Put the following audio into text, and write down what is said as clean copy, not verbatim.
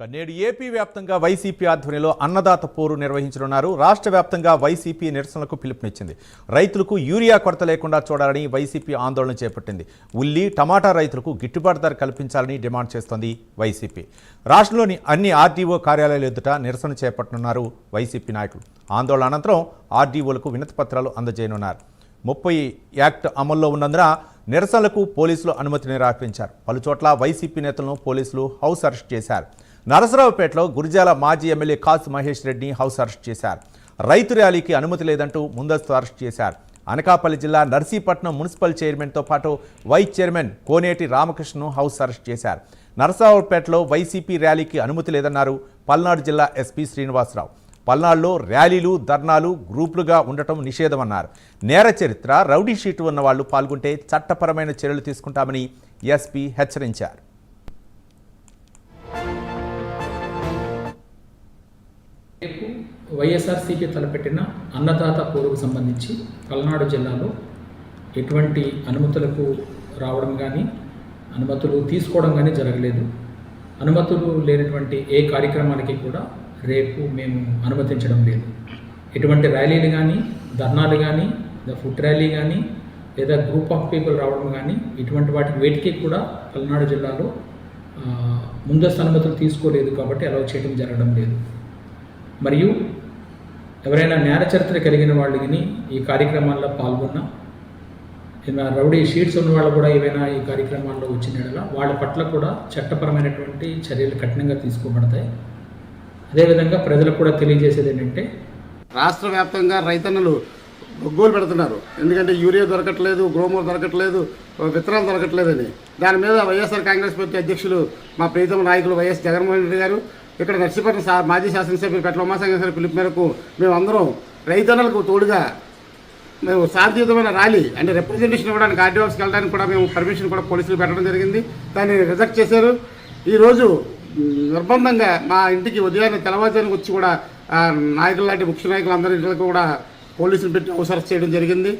నేడు ఏపీ వ్యాప్తంగా వైసీపీ ఆధ్వర్యంలో అన్నదాత పోరు నిర్వహించనున్నారు. రాష్ట్ర వ్యాప్తంగా వైసీపీ నిరసనలకు పిలుపునిచ్చింది. రైతులకు యూరియా కొరత లేకుండా చూడాలని వైసీపీ ఆందోళన చేపట్టింది. ఉల్లి, టమాటా రైతులకు గిట్టుబాటు ధర కల్పించాలని డిమాండ్ చేస్తోంది వైసీపీ. రాష్ట్రంలోని అన్ని ఆర్డీఓ కార్యాలయాల ఎదుట నిరసన చేపట్టనున్నారు వైసీపీ నాయకులు. ఆందోళన అనంతరం ఆర్డీఓలకు వినతి పత్రాలు అందజేయనున్నారు. 30 యాక్ట్ అమల్లో ఉన్నందున నిరసనలకు పోలీసులు అనుమతి నిరాకరించారు. పలుచోట్ల వైసీపీ నేతలను పోలీసులు హౌస్ అరెస్ట్ చేశారు. నరసరావుపేటలో గురిజాల మాజీ ఎమ్మెల్యే కాసు మహేష్ రెడ్డిని హౌస్ అరెస్ట్ చేశారు. రైతు ర్యాలీకి అనుమతి లేదంటూ ముందస్తు అరెస్ట్ చేశారు. అనకాపల్లి జిల్లా నర్సీపట్నం మున్సిపల్ చైర్మన్తో పాటు వైస్ చైర్మన్ కోనేటి రామకృష్ణను హౌస్ అరెస్ట్ చేశారు. నరసరావుపేటలో వైసీపీ ర్యాలీకి అనుమతి లేదన్నారు పల్నాడు జిల్లా ఎస్పీ శ్రీనివాసరావు. పల్నాడులో ర్యాలీలు, ధర్నాలు గ్రూపులుగా ఉండటం నిషేధమన్నారు. నేర చరిత్ర, రౌడీ షీటు ఉన్న వాళ్లు పాల్గొంటే చట్టపరమైన చర్యలు తీసుకుంటామని ఎస్పీ హెచ్చరించారు. వైఎస్ఆర్సీపీ తలపెట్టిన అన్నదాత పోరుకు సంబంధించి పల్నాడు జిల్లాలో ఎటువంటి అనుమతులకు రావడం కానీ అనుమతులు తీసుకోవడం కానీ జరగలేదు. అనుమతులు లేనటువంటి ఏ కార్యక్రమానికి కూడా రేపు మేము అనుమతించడం లేదు. ఎటువంటి ర్యాలీలు కానీ, ధర్నాలు కానీ, ఫుడ్ ర్యాలీ కానీ, లేదా గ్రూప్ ఆఫ్ పీపుల్ రావడం కానీ ఇటువంటి వేటికి కూడా పల్నాడు జిల్లాలో ముందస్తు అనుమతులు తీసుకోలేదు కాబట్టి అలౌ చేయడం జరగడం లేదు. మరియు ఎవరైనా నేర చరిత్ర కలిగిన వాళ్ళని ఈ కార్యక్రమాల్లో పాల్గొన్నా, రౌడీ షీట్స్ ఉన్న వాళ్ళు కూడా ఏవైనా ఈ కార్యక్రమాల్లో వచ్చిన వాళ్ళ పట్ల కూడా చట్టపరమైనటువంటి చర్యలు కఠినంగా తీసుకోబడతాయి. అదేవిధంగా ప్రజలకు కూడా తెలియజేసేది ఏంటంటే, రాష్ట్ర వ్యాప్తంగా రైతన్నలు గొగ్గోలు పెడుతున్నారు. ఎందుకంటే యూరియా దొరకట్లేదు, గ్రోమోర్ దొరకట్లేదు, విత్తనాలు దొరకట్లేదని. దాని మీద వైఎస్ఆర్ కాంగ్రెస్ పార్టీ అధ్యక్షులు మా ప్రీతమ నాయకులు వైఎస్ జగన్మోహన్ రెడ్డి గారు ఇక్కడ నర్సీపట్నం మాజీ శాసనసభ్యులు పెట్ల ఉమాశంకర్ పిలుపు మేరకు మేమందరం రైతన్నలకు తోడుగా మేము శాంతియుతమైన ర్యాలీ అంటే రిప్రజెంటేషన్ ఇవ్వడానికి ఆర్డీ ఆఫీస్కి వెళ్ళడానికి కూడా మేము పర్మిషన్ కూడా పోలీసులు పెట్టడం జరిగింది. దాన్ని రిజెక్ట్ చేశారు. ఈరోజు నిర్బంధంగా మా ఇంటికి ఉదయాన్నే తెల్లవారుజామున వచ్చి కూడా నాయకులు లాంటి ముఖ్య నాయకులు అందరి ఇంటికి కూడా పోలీసులు పెట్టి అవసరం చేయడం జరిగింది.